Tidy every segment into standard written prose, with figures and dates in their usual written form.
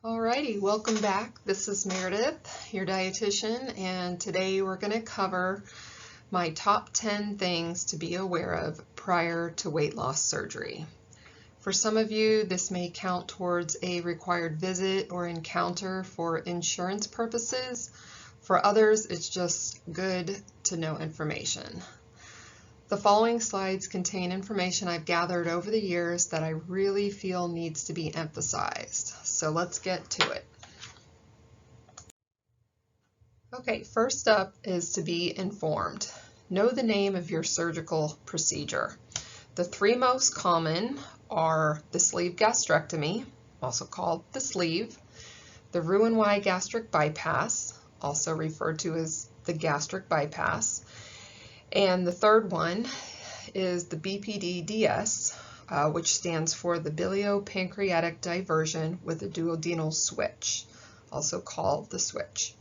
Alrighty, welcome back. This is Meredith, your dietitian, and today we're going to cover my top 10 things to be aware of prior to weight loss surgery. For some of you, this may count towards a required visit or encounter for insurance purposes. For others, it's just good to know information. The following slides contain information I've gathered over the years that I really feel needs to be emphasized. So let's get to it. Okay, first up is to be informed. Know the name of your surgical procedure. The three most common are the sleeve gastrectomy, also called the sleeve, the Roux-en-Y gastric bypass, also referred to as the gastric bypass, and the third one is the BPD-DS, which stands for the biliopancreatic diversion with a duodenal switch, also called the switch.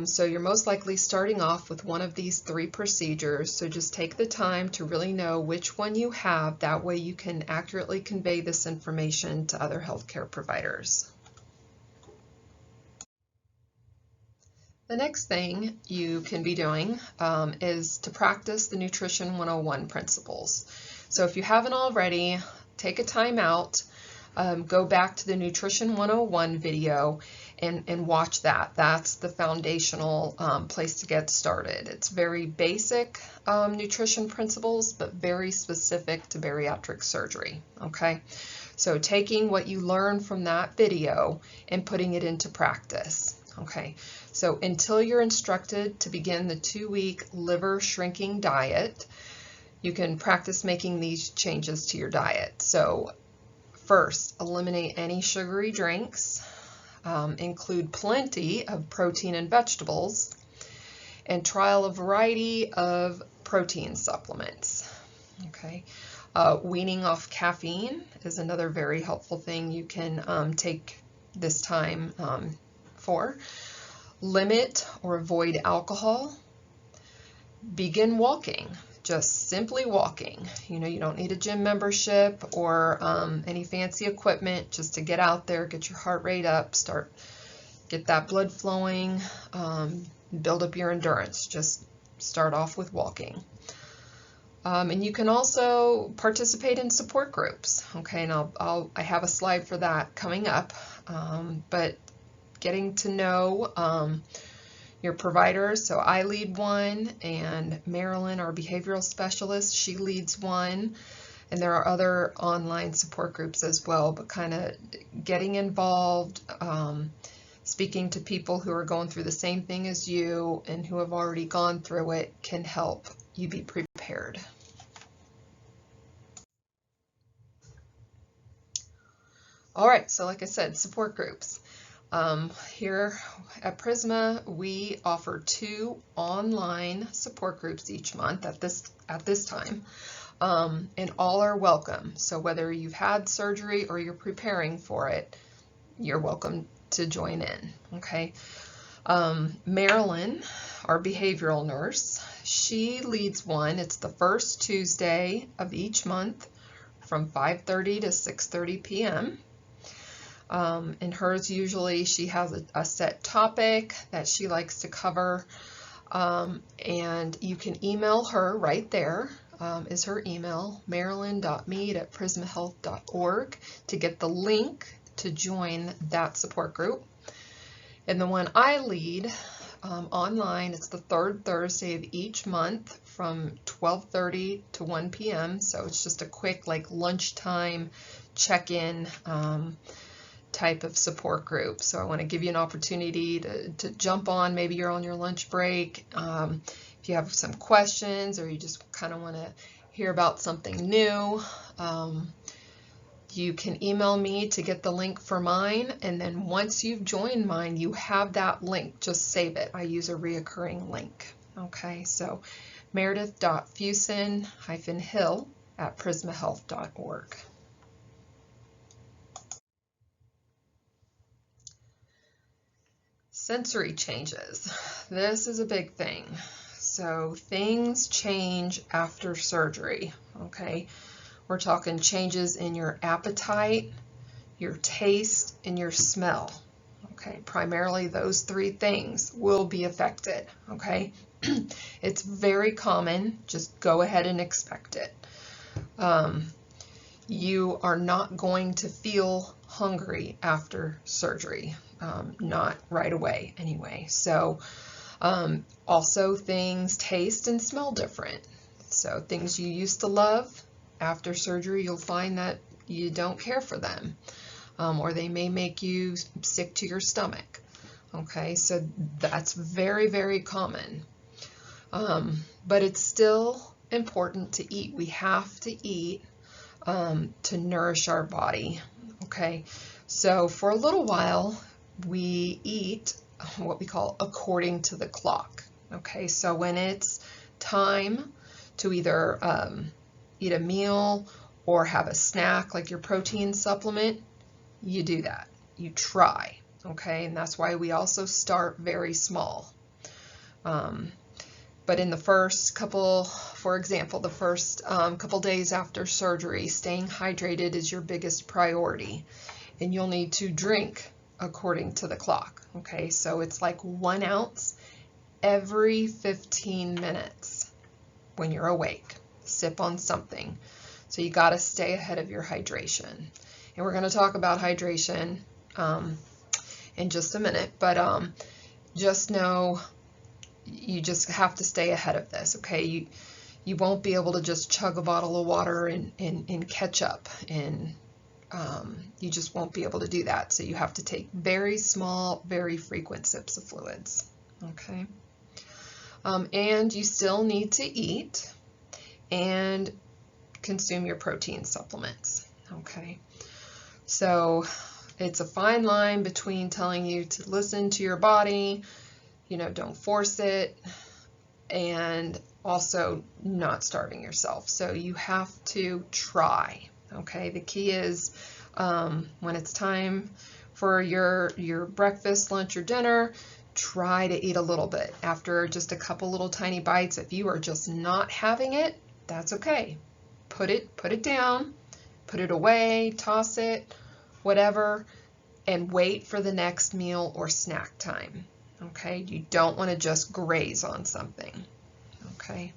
So you're most likely starting off with one of these three procedures, so just take the time to really know which one you have. That way you can accurately convey this information to other healthcare providers. The next thing you can be doing is to practice the Nutrition 101 principles. So if you haven't already, take a time out, go back to the Nutrition 101 video and watch that. That's the foundational place to get started. It's very basic nutrition principles, but very specific to bariatric surgery, okay? So taking what you learn from that video and putting it into practice. Okay, so until you're instructed to begin the 2-week liver shrinking diet, you can practice making these changes to your diet. So first, eliminate any sugary drinks, include plenty of protein and vegetables, and trial a variety of protein supplements. Okay, weaning off caffeine is another very helpful thing you can take this time for. Limit or avoid alcohol. Begin walking, just simply walking. You know, you don't need a gym membership or any fancy equipment, just to get out there, get your heart rate up, get that blood flowing, build up your endurance. Just start off with walking. And you can also participate in support groups. Okay, and I have a slide for that coming up, but getting to know your providers. So I lead one, and Marilyn, our behavioral specialist, she leads one, and there are other online support groups as well, but kind of getting involved, speaking to people who are going through the same thing as you and who have already gone through it can help you be prepared. All right, so like I said, support groups. Here at Prisma, we offer 2 online support groups each month at this time, and all are welcome. So whether you've had surgery or you're preparing for it, you're welcome to join in. Okay. Marilyn, our behavioral nurse, she leads one. It's the first Tuesday of each month from 5:30 to 6:30 p.m. In hers, usually she has a set topic that she likes to cover, and you can email her right there, is her email, marilyn.mead@prismahealth.org, to get the link to join that support group. And the one I lead online, it's the third Thursday of each month from 12:30 to 1 p.m. So it's just a quick like lunchtime check-in type of support group. So I want to give you an opportunity to jump on. Maybe you're on your lunch break. If you have some questions or you just kind of want to hear about something new, you can email me to get the link for mine. And then once you've joined mine, you have that link. Just save it. I use a reoccurring link. Okay, so meredith.fusen-hill@prismahealth.org. Sensory changes. This is a big thing. So things change after surgery, okay? We're talking changes in your appetite, your taste, and your smell. Okay, primarily those three things will be affected. Okay, it's very common. Just go ahead and expect it. You are not going to feel hungry after surgery, not right away anyway. So also things taste and smell different. So things you used to love, after surgery you'll find that you don't care for them, or they may make you sick to your stomach. Okay, so that's very, very common. But it's still important to eat. We have to eat to nourish our body. Okay, so for a little while we eat what we call according to the clock. Okay, so when it's time to either eat a meal or have a snack like your protein supplement, you do that. You try. Okay, and that's why we also start very small. But in the first couple, for example, the first couple days after surgery, staying hydrated is your biggest priority. And you'll need to drink according to the clock. Okay, so it's like 1 ounce every 15 minutes when you're awake. Sip on something. So you got to stay ahead of your hydration. And we're going to talk about hydration in just a minute, but just know you just have to stay ahead of this. Okay, you won't be able to just chug a bottle of water and catch up, and you just won't be able to do that. So you have to take very small, very frequent sips of fluids. Okay, and you still need to eat and consume your protein supplements. Okay, so it's a fine line between telling you to listen to your body, you know, don't force it, and also not starving yourself. So you have to try. Okay, the key is when it's time for your breakfast, lunch, or dinner, try to eat a little bit. After just a couple little tiny bites, if you are just not having it, that's okay. Put it down, put it away, toss it, whatever, and wait for the next meal or snack time. Okay, you don't want to just graze on something. Okay,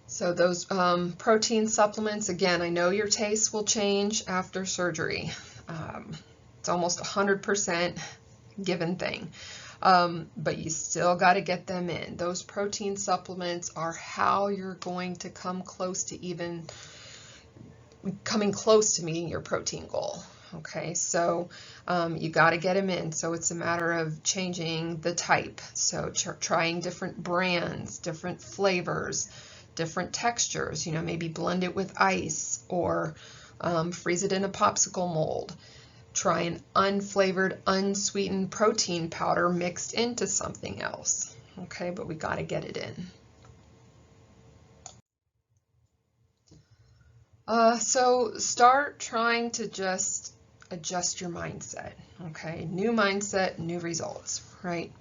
so those protein supplements, again, I know your taste will change after surgery. It's almost 100% given thing, but you still got to get them in. Those protein supplements are how you're going to come close to even coming close to meeting your protein goal. Okay, so you got to get them in. So it's a matter of changing the type. So trying different brands, different flavors, different textures. You know, maybe blend it with ice or freeze it in a popsicle mold. Try an unflavored, unsweetened protein powder mixed into something else. Okay, but we got to get it in. So start trying to just adjust your mindset. Okay, new mindset, new results, right?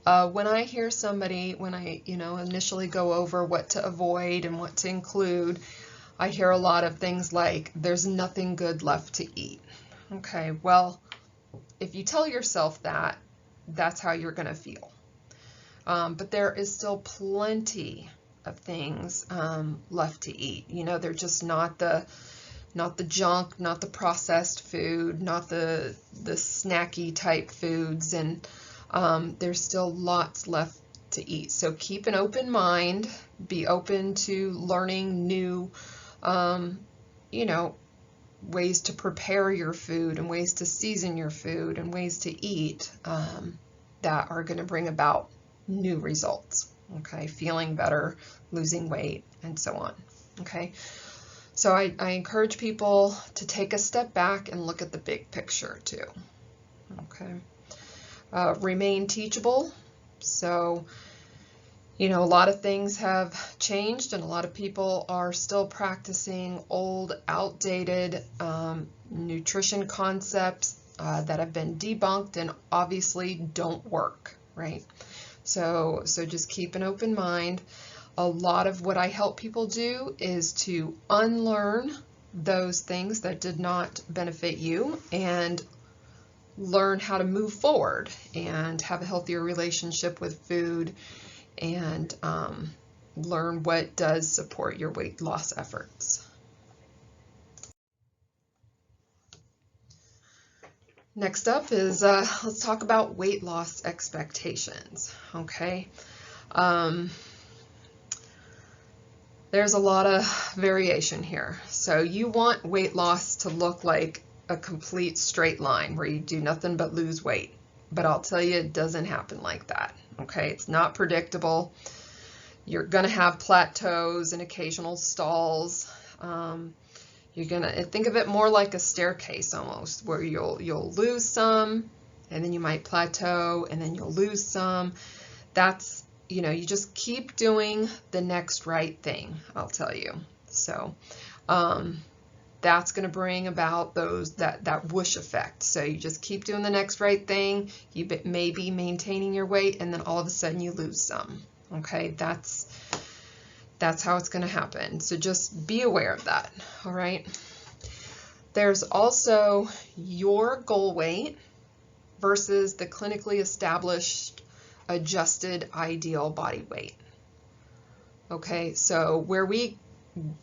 When I hear somebody, when I initially go over what to avoid and what to include, I hear a lot of things like, there's nothing good left to eat. Okay, well, if you tell yourself that, that's how you're going to feel. But there is still plenty of things left to eat. You know, they're just not the junk, not the processed food, not the snacky type foods, and there's still lots left to eat. So keep an open mind, be open to learning new, ways to prepare your food and ways to season your food and ways to eat that are going to bring about new results. Okay, feeling better, losing weight, and so on. Okay, so I encourage people to take a step back and look at the big picture too. Okay, remain teachable. So, a lot of things have changed and a lot of people are still practicing old, outdated nutrition concepts that have been debunked and obviously don't work, right? So just keep an open mind. A lot of what I help people do is to unlearn those things that did not benefit you and learn how to move forward and have a healthier relationship with food, and learn what does support your weight loss efforts. Next up is let's talk about weight loss expectations. Okay, there's a lot of variation here. So you want weight loss to look like a complete straight line where you do nothing but lose weight, but I'll tell you, it doesn't happen like that. Okay, it's not predictable. You're gonna have plateaus and occasional stalls. You're gonna think of it more like a staircase almost, where you'll lose some, and then you might plateau, and then you'll lose some. That's, you know, you just keep doing the next right thing, I'll tell you. So that's going to bring about that whoosh effect. So you just keep doing the next right thing. You may be maintaining your weight, and then all of a sudden you lose some. Okay, that's how it's going to happen. So just be aware of that. All right. There's also your goal weight versus the clinically established adjusted ideal body weight. Okay, so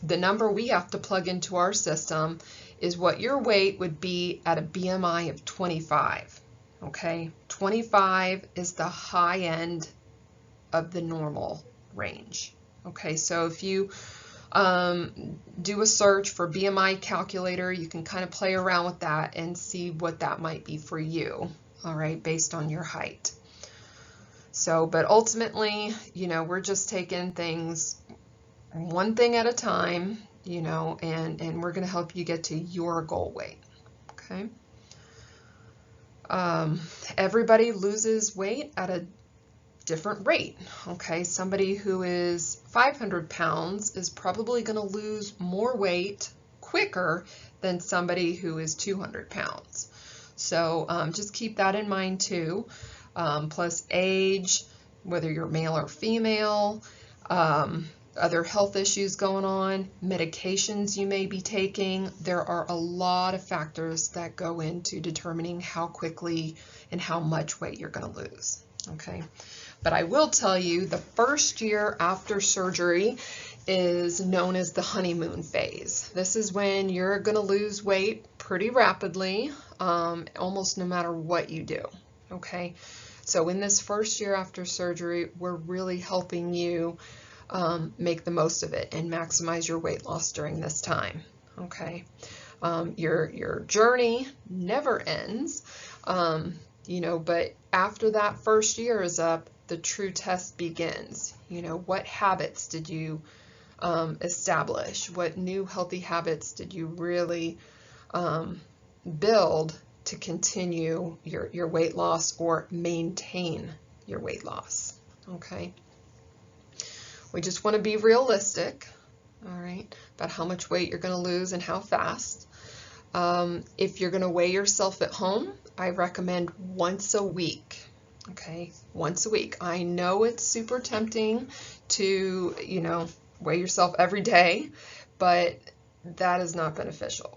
the number we have to plug into our system is what your weight would be at a BMI of 25. Okay, 25 is the high end of the normal range. Okay, so if you do a search for BMI calculator, you can kind of play around with that and see what that might be for you, all right, based on your height. So, but ultimately, you know, we're just taking things one thing at a time, you know, and we're going to help you get to your goal weight. Okay. Everybody loses weight at a different rate. Okay. Somebody who is 500 pounds is probably going to lose more weight quicker than somebody who is 200 pounds. So just keep that in mind too. Plus age, whether you're male or female, other health issues going on, medications you may be taking. There are a lot of factors that go into determining how quickly and how much weight you're going to lose. Okay, but I will tell you, the first year after surgery is known as the honeymoon phase. This is when you're going to lose weight pretty rapidly, almost no matter what you do. Okay, so in this first year after surgery, we're really helping you make the most of it and maximize your weight loss during this time. Okay, your journey never ends, you know, but after that first year is up, the true test begins. You know, what habits did you establish? What new healthy habits did you really build to continue your weight loss or maintain your weight loss? Okay. We just want to be realistic, all right, about how much weight you're going to lose and how fast. If you're going to weigh yourself at home, I recommend once a week. Okay, once a week. I know it's super tempting to, you know, weigh yourself every day, but that is not beneficial.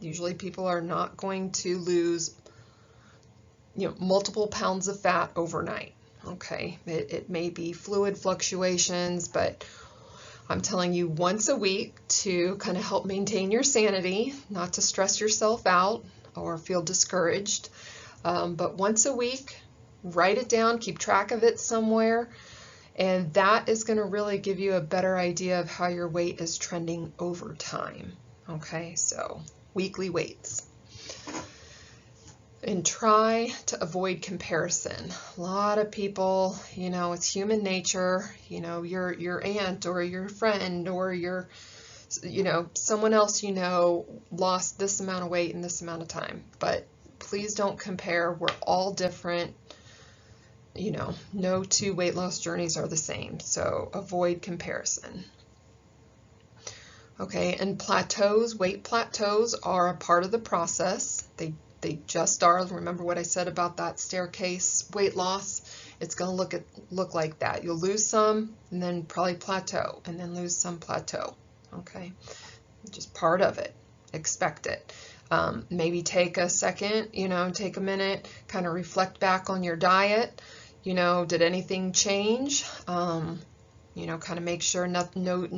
Usually people are not going to lose, you know, multiple pounds of fat overnight. Okay, it may be fluid fluctuations, but I'm telling you, once a week to kind of help maintain your sanity, not to stress yourself out or feel discouraged, but once a week, write it down, keep track of it somewhere, and that is going to really give you a better idea of how your weight is trending over time. Okay, so weekly weights. And try to avoid comparison. A lot of people, you know, it's human nature, you know, your aunt or your friend or your, you know, someone else, you know, lost this amount of weight in this amount of time. But please don't compare. We're all different. You know, no two weight loss journeys are the same. So avoid comparison. Okay, and plateaus, weight plateaus are a part of the process. They just are. Remember what I said about that staircase weight loss? It's going to look like that. You'll lose some and then probably plateau, and then lose some, plateau. Okay. just part of it. Expect it. Maybe take a second, take a minute, kind of reflect back on your diet. Did anything change? Kind of make sure no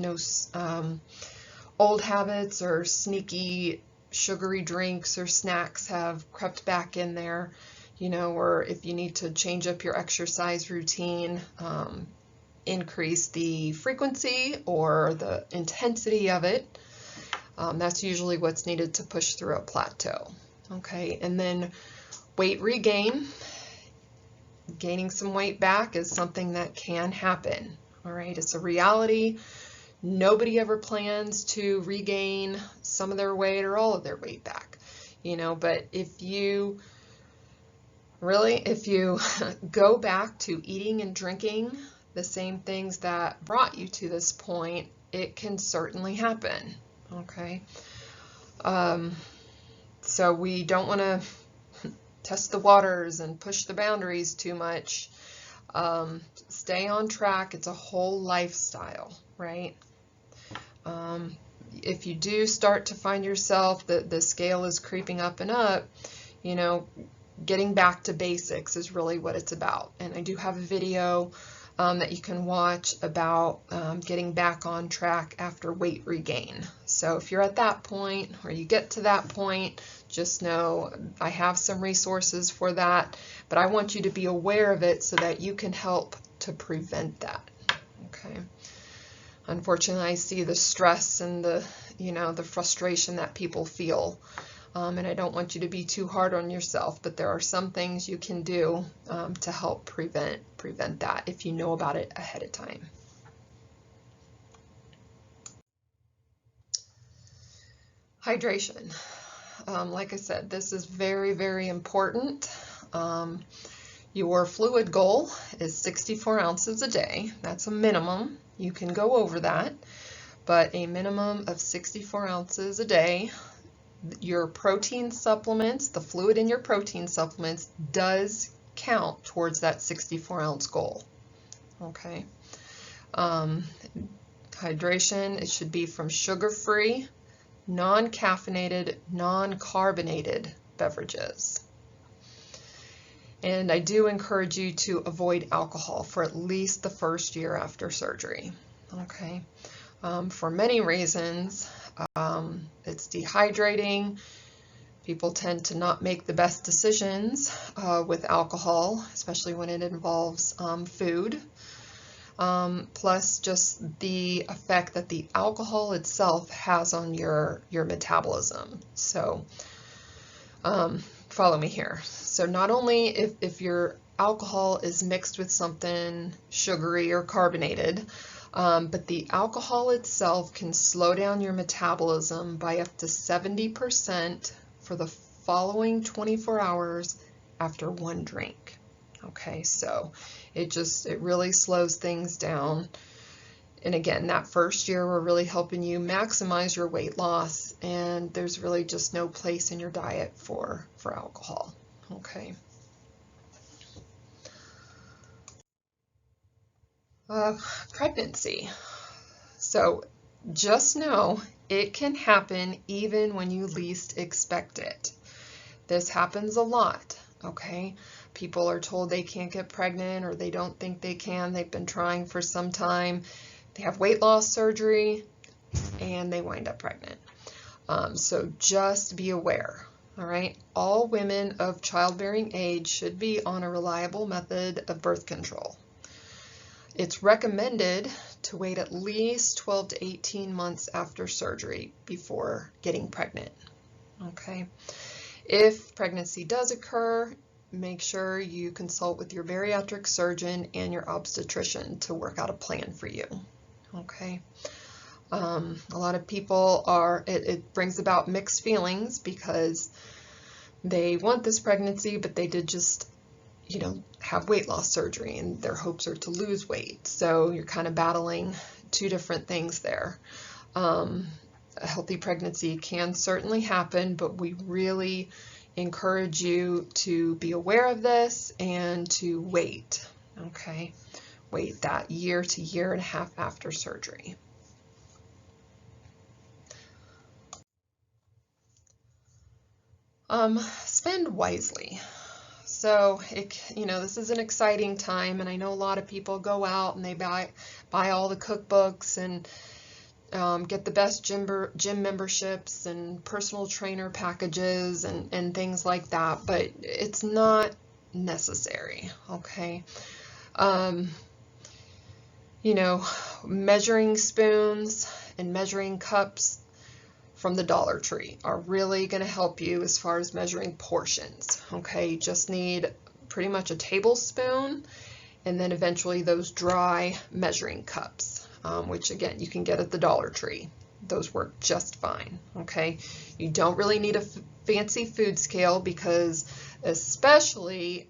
old habits or sneaky sugary drinks or snacks have crept back in there, or if you need to change up your exercise routine, increase the frequency or the intensity of it. That's usually what's needed to push through a plateau. Okay, and then weight regain. Gaining some weight back is something that can happen. All right, it's a reality. Nobody ever plans to regain some of their weight or all of their weight back, but if you go back to eating and drinking the same things that brought you to this point, it can certainly happen. Okay, so we don't want to test the waters and push the boundaries too much. Stay on track. It's a whole lifestyle, right? If you do start to find yourself that the scale is creeping up and up, getting back to basics is really what it's about. And I do have a video that you can watch about getting back on track after weight regain. So if you're at that point or you get to that point, just know I have some resources for that, but I want you to be aware of it so that you can help to prevent that. Okay. Unfortunately, I see the stress and the frustration that people feel. And I don't want you to be too hard on yourself, but there are some things you can do to help prevent that if you know about it ahead of time. Hydration. Like I said, this is very, very important. Your fluid goal is 64 ounces a day. That's a minimum. You can go over that, but a minimum of 64 ounces a day. Your protein supplements, the fluid in your protein supplements does count towards that 64-ounce goal. Okay. Hydration, it should be from sugar-free, non-caffeinated, non-carbonated beverages. And I do encourage you to avoid alcohol for at least the first year after surgery. Okay. For many reasons. It's dehydrating. People tend to not make the best decisions with alcohol, especially when it involves food. Plus just the effect that the alcohol itself has on your metabolism. So follow me here. So not only if your alcohol is mixed with something sugary or carbonated, but the alcohol itself can slow down your metabolism by up to 70% for the following 24 hours after one drink. Okay, so it really slows things down. And again, that first year we're really helping you maximize your weight loss, and there's really just no place in your diet for alcohol. Okay. Pregnancy. So just know it can happen even when you least expect it. This happens a lot, okay? People are told they can't get pregnant or they don't think they can. They've been trying for some time. They have weight loss surgery and they wind up pregnant. So just be aware, all right? All women of childbearing age should be on a reliable method of birth control. It's recommended to wait at least 12 to 18 months after surgery before getting pregnant. Okay. If pregnancy does occur, make sure you consult with your bariatric surgeon and your obstetrician to work out a plan for you. Okay. A lot of people it brings about mixed feelings because they want this pregnancy, but they did just have weight loss surgery and their hopes are to lose weight. So you're kind of battling two different things there. A healthy pregnancy can certainly happen, but we really encourage you to be aware of this and to wait. Okay, wait that year to year and a half after surgery. Spend wisely. So this is an exciting time, and I know a lot of people go out and they buy all the cookbooks and get the best gym memberships and personal trainer packages and things like that, but it's not necessary, okay? Measuring spoons and measuring cups from the Dollar Tree are really going to help you as far as measuring portions, okay? You just need pretty much a tablespoon and then eventually those dry measuring cups, which again, you can get at the Dollar Tree. Those work just fine, okay? You don't really need a fancy food scale because especially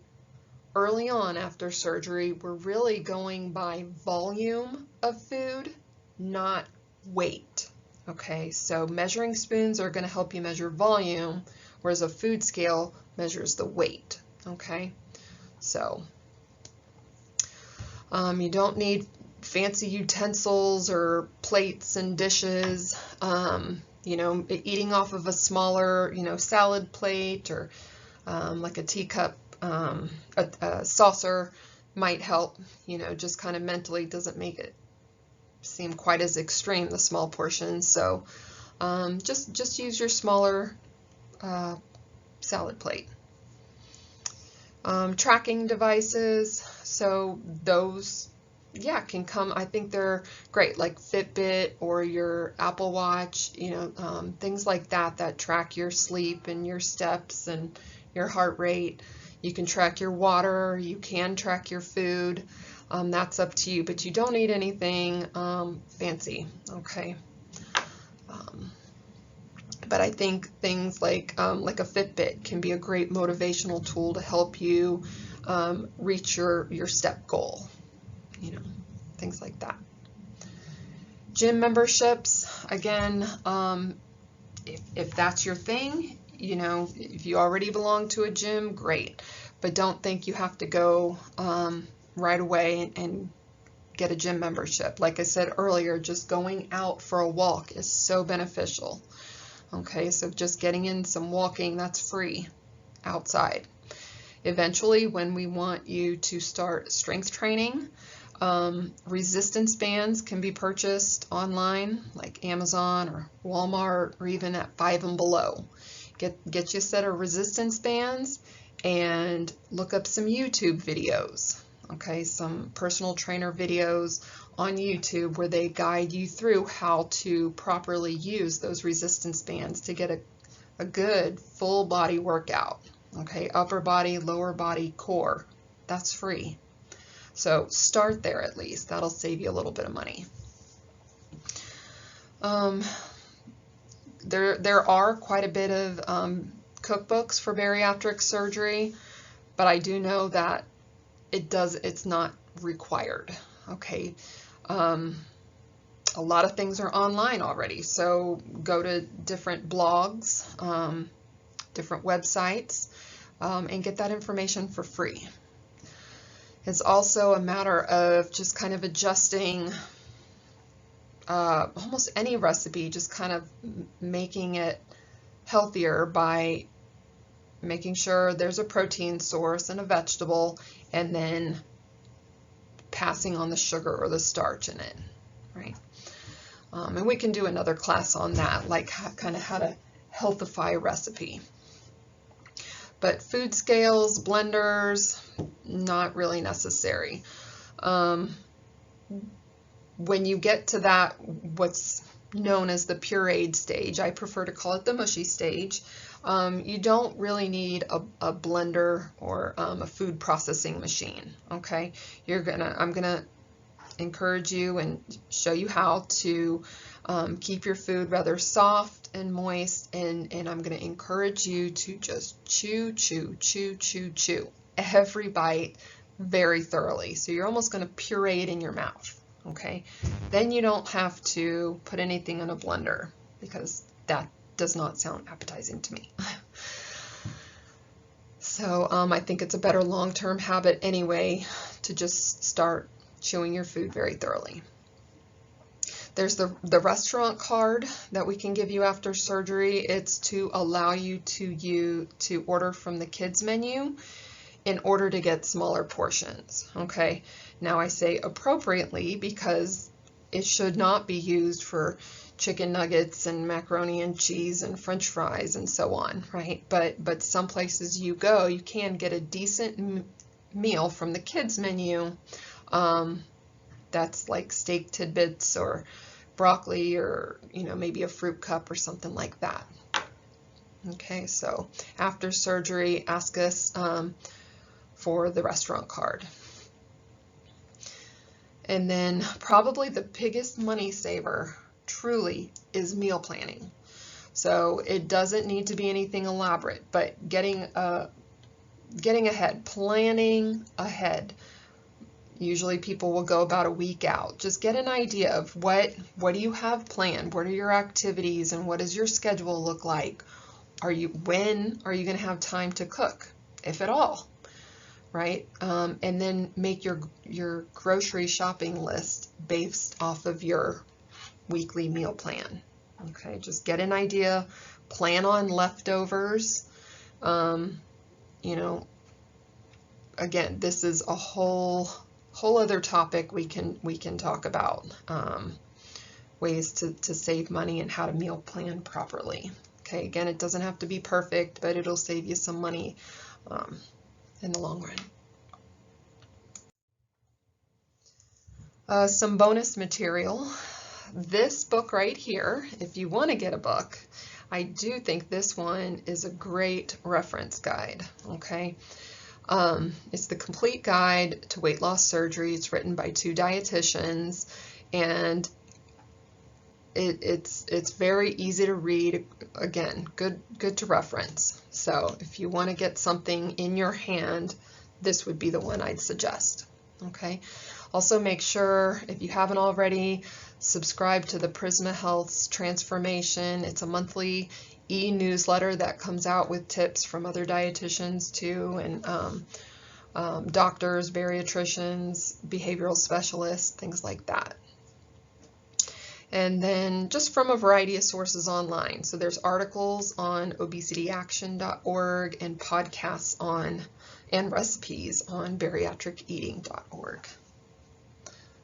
early on after surgery, we're really going by volume of food, not weight. Okay, so measuring spoons are going to help you measure volume, whereas a food scale measures the weight. Okay, so you don't need fancy utensils or plates and dishes. Eating off of a smaller, salad plate or like a teacup, a saucer might help. Just kind of mentally doesn't make it seem quite as extreme, the small portions. So just use your smaller salad plate. Tracking devices, so those can come, I think they're great, like Fitbit or your Apple Watch, things like that track your sleep and your steps and your heart rate. You can track your water, you can track your food. That's up to you, but you don't need anything fancy, okay? But I think things like a Fitbit can be a great motivational tool to help you reach your step goal, things like that. Gym memberships, again, if that's your thing, if you already belong to a gym, great. But don't think you have to go right away and get a gym membership. Like I said earlier, just going out for a walk is so beneficial. Okay, so just getting in some walking, that's free outside. Eventually, when we want you to start strength training, resistance bands can be purchased online, like Amazon or Walmart, or even at Five and Below. Get you a set of resistance bands and look up some YouTube videos. Okay, some personal trainer videos on YouTube where they guide you through how to properly use those resistance bands to get a good full body workout. Okay, upper body, lower body, core. That's free. So start there at least. That'll save you a little bit of money. There are quite a bit of cookbooks for bariatric surgery, but I do know that it's not required. Okay, a lot of things are online already, so go to different blogs, different websites, and get that information for free. It's also a matter of just kind of adjusting almost any recipe, just kind of making it healthier by making sure there's a protein source and a vegetable, and then passing on the sugar or the starch in it, right? And we can do another class on that, like kind of how to healthify a recipe. But food scales, blenders, not really necessary. When you get to that, what's known as the pureed stage, I prefer to call it the mushy stage, you don't really need a blender or a food processing machine, okay? I'm gonna encourage you and show you how to keep your food rather soft and moist, and I'm gonna encourage you to just chew every bite very thoroughly. So you're almost gonna puree it in your mouth, okay? Then you don't have to put anything in a blender because that does not sound appetizing to me. So I think it's a better long-term habit anyway to just start chewing your food very thoroughly. There's the restaurant card that we can give you after surgery. It's to allow you to order from the kids menu in order to get smaller portions. Okay, now I say appropriately because it should not be used for chicken nuggets and macaroni and cheese and French fries and so on, right? But some places you go, you can get a decent meal from the kids menu. That's like steak tidbits or broccoli or, maybe a fruit cup or something like that. Okay, so after surgery, ask us for the restaurant card. And then probably the biggest money saver truly is meal planning. So it doesn't need to be anything elaborate, but getting ahead, planning ahead. Usually people will go about a week out. Just get an idea of what do you have planned? What are your activities and what does your schedule look like? When are you going to have time to cook, if at all, right? And then make your grocery shopping list based off of your weekly meal plan. Okay, just get an idea, plan on leftovers. Again, this is a whole other topic we can talk about, ways to save money and how to meal plan properly. Okay, again, it doesn't have to be perfect, but it'll save you some money in the long run. Some bonus material. This book right here, if you want to get a book, I do think this one is a great reference guide. Okay. It's the complete guide to weight loss surgery. It's written by 2 dietitians, and it's very easy to read. Again, good to reference. So if you want to get something in your hand, this would be the one I'd suggest. Okay. Also, make sure, if you haven't already, subscribe to the Prisma Health's Transformation. It's a monthly e-newsletter that comes out with tips from other dietitians too, and doctors, bariatricians, behavioral specialists, things like that. And then just from a variety of sources online. So there's articles on obesityaction.org and podcasts and recipes on bariatriceating.org.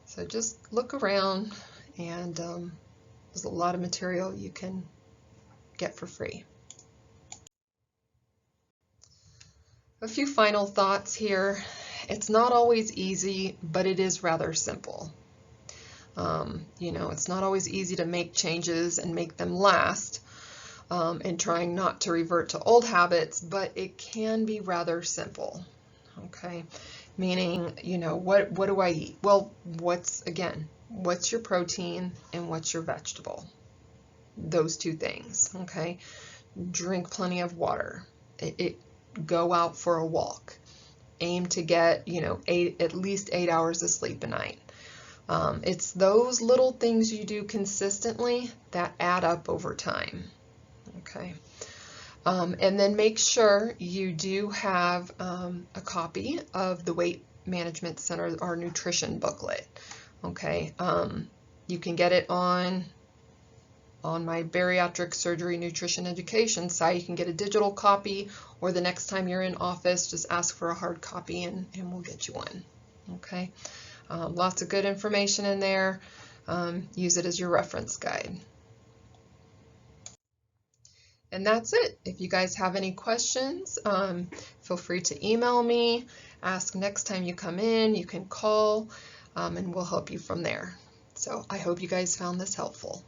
So just look around, and there's a lot of material you can get for free. A few final thoughts here. It's not always easy, but it is rather simple. It's not always easy to make changes and make them last, and trying not to revert to old habits, but it can be rather simple. Okay, meaning, what do I eat? Well, what's your protein and what's your vegetable? Those 2 things. Okay, drink plenty of water. Go out for a walk. Aim to get at least 8 hours of sleep a night. It's those little things you do consistently that add up over time. Okay. And then make sure you do have a copy of the Weight Management Center, our nutrition booklet. Okay. You can get it on my bariatric surgery nutrition education site. You can get a digital copy, or the next time you're in office, just ask for a hard copy and we'll get you one. Okay. Lots of good information in there. Use it as your reference guide. And that's it. If you guys have any questions, feel free to email me, ask next time you come in, you can call, and we'll help you from there. So I hope you guys found this helpful.